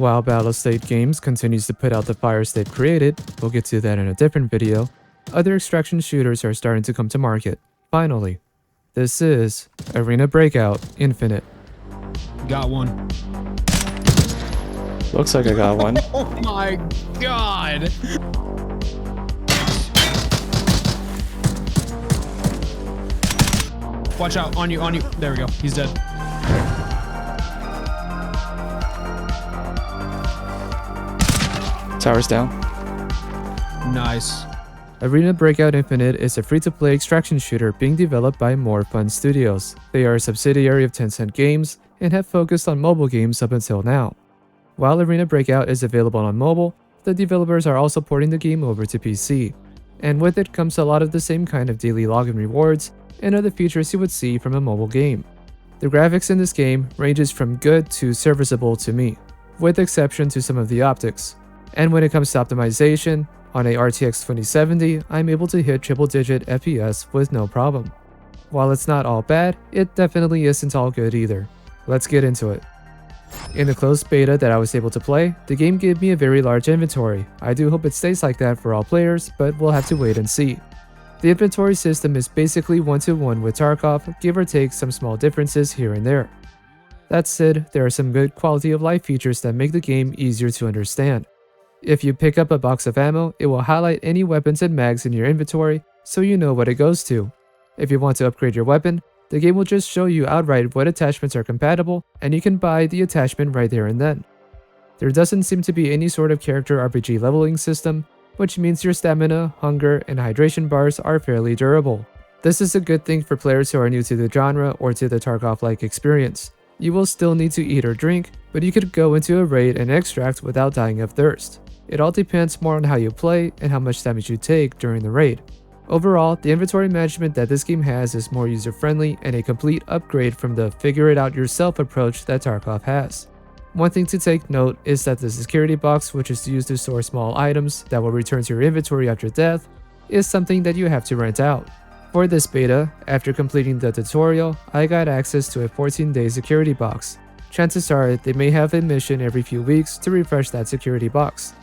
While Battlestate Games continues to put out the fires they've created, we'll get to that in a different video, other extraction shooters are starting to come to market. Finally. This is Arena Breakout Infinite. Got one. Looks like I got one. Oh my god! Watch out, on you, on you. There we go, he's dead. Tower's down. Nice. Arena Breakout Infinite is a free-to-play extraction shooter being developed by More Fun Studios. They are a subsidiary of Tencent Games and have focused on mobile games up until now. While Arena Breakout is available on mobile, the developers are also porting the game over to PC. And with it comes a lot of the same kind of daily login rewards and other features you would see from a mobile game. The graphics in this game ranges from good to serviceable to me, with exception to some of the optics. And when it comes to optimization, on a RTX 2070, I'm able to hit triple-digit FPS with no problem. While it's not all bad, it definitely isn't all good either. Let's get into it. In the closed beta that I was able to play, the game gave me a very large inventory. I do hope it stays like that for all players, but we'll have to wait and see. The inventory system is basically one-to-one with Tarkov, give or take some small differences here and there. That said, there are some good quality of life features that make the game easier to understand. If you pick up a box of ammo, it will highlight any weapons and mags in your inventory so you know what it goes to. If you want to upgrade your weapon, the game will just show you outright what attachments are compatible and you can buy the attachment right there and then. There doesn't seem to be any sort of character RPG leveling system, which means your stamina, hunger, and hydration bars are fairly durable. This is a good thing for players who are new to the genre or to the Tarkov-like experience. You will still need to eat or drink, but you could go into a raid and extract without dying of thirst. It all depends more on how you play and how much damage you take during the raid. Overall, the inventory management that this game has is more user-friendly and a complete upgrade from the figure-it-out-yourself approach that Tarkov has. One thing to take note is that the security box, which is used to store small items that will return to your inventory after death, is something that you have to rent out. For this beta, after completing the tutorial, I got access to a 14-day security box. Chances are they may have a mission every few weeks to refresh that security box.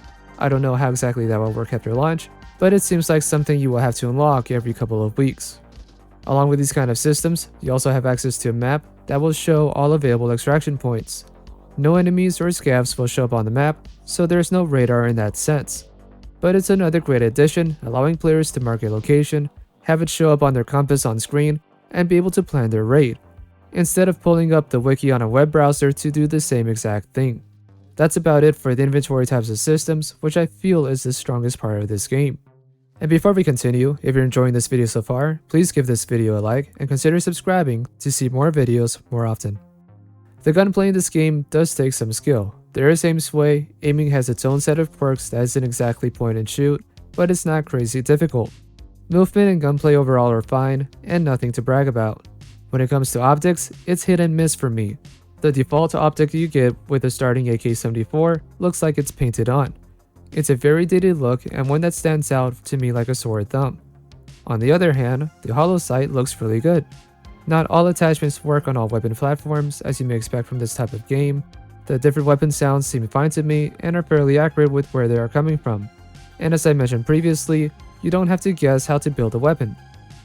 I don't know how exactly that will work after launch, but it seems like something you will have to unlock every couple of weeks. Along with these kind of systems, you also have access to a map that will show all available extraction points. No enemies or scavs will show up on the map, so there's no radar in that sense. But it's another great addition, allowing players to mark a location, have it show up on their compass on screen, and be able to plan their raid, instead of pulling up the wiki on a web browser to do the same exact thing. That's about it for the inventory types of systems, which I feel is the strongest part of this game. And before we continue, if you're enjoying this video so far, please give this video a like and consider subscribing to see more videos more often. The gunplay in this game does take some skill. There is aim sway, aiming has its own set of quirks that isn't exactly point and shoot, but it's not crazy difficult. Movement and gunplay overall are fine, and nothing to brag about. When it comes to optics, it's hit and miss for me. The default optic you get with a starting AK-74 looks like it's painted on. It's a very dated look and one that stands out to me like a sore thumb. On the other hand, the hollow sight looks really good. Not all attachments work on all weapon platforms, as you may expect from this type of game. The different weapon sounds seem fine to me and are fairly accurate with where they are coming from. And as I mentioned previously, you don't have to guess how to build a weapon.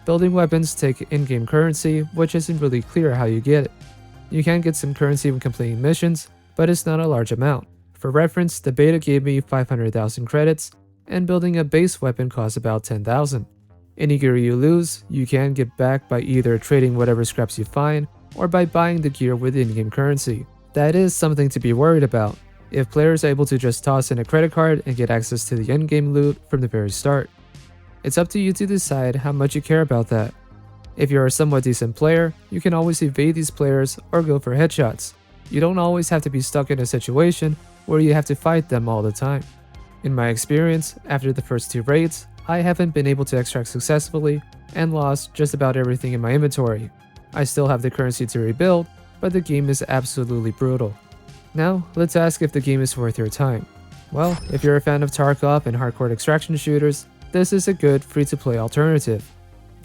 Building weapons take in-game currency, which isn't really clear how you get it. You can get some currency when completing missions, but it's not a large amount. For reference, the beta gave me 500,000 credits, and building a base weapon costs about 10,000. Any gear you lose, you can get back by either trading whatever scraps you find, or by buying the gear with in-game currency. That is something to be worried about, if players are able to just toss in a credit card and get access to the in-game loot from the very start. It's up to you to decide how much you care about that. If you're a somewhat decent player, you can always evade these players or go for headshots. You don't always have to be stuck in a situation where you have to fight them all the time. In my experience, after the first 2 raids, I haven't been able to extract successfully and lost just about everything in my inventory. I still have the currency to rebuild, but the game is absolutely brutal. Now, let's ask if the game is worth your time. Well, if you're a fan of Tarkov and hardcore extraction shooters, this is a good free-to-play alternative.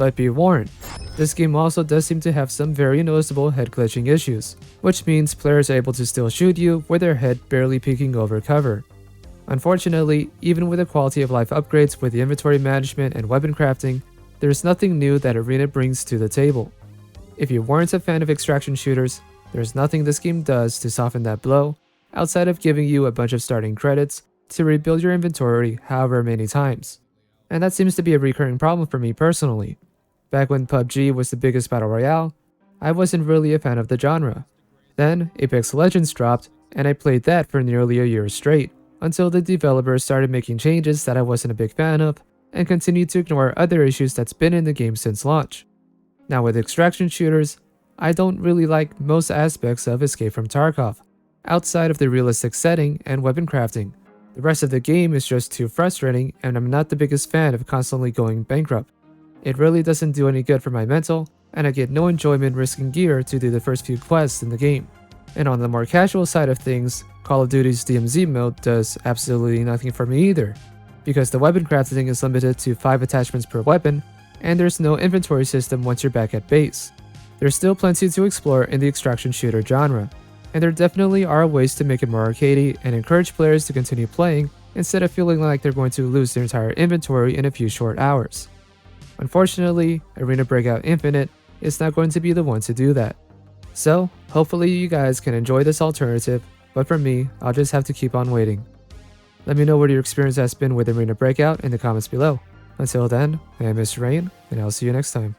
But be warned, this game also does seem to have some very noticeable head glitching issues, which means players are able to still shoot you with their head barely peeking over cover. Unfortunately, even with the quality of life upgrades with the inventory management and weapon crafting, there's nothing new that Arena brings to the table. If you weren't a fan of extraction shooters, there's nothing this game does to soften that blow, outside of giving you a bunch of starting credits to rebuild your inventory however many times. And that seems to be a recurring problem for me personally. Back when PUBG was the biggest battle royale, I wasn't really a fan of the genre. Then Apex Legends dropped, and I played that for nearly a year straight, until the developers started making changes that I wasn't a big fan of, and continued to ignore other issues that's been in the game since launch. Now with extraction shooters, I don't really like most aspects of Escape from Tarkov, outside of the realistic setting and weapon crafting. The rest of the game is just too frustrating, and I'm not the biggest fan of constantly going bankrupt. It really doesn't do any good for my mental, and I get no enjoyment risking gear to do the first few quests in the game. And on the more casual side of things, Call of Duty's DMZ mode does absolutely nothing for me either, because the weapon crafting is limited to 5 attachments per weapon, and there's no inventory system once you're back at base. There's still plenty to explore in the extraction shooter genre, and there definitely are ways to make it more arcadey and encourage players to continue playing instead of feeling like they're going to lose their entire inventory in a few short hours. Unfortunately, Arena Breakout Infinite is not going to be the one to do that. So, hopefully you guys can enjoy this alternative, but for me, I'll just have to keep on waiting. Let me know what your experience has been with Arena Breakout in the comments below. Until then, I am Mr. Rain, and I'll see you next time.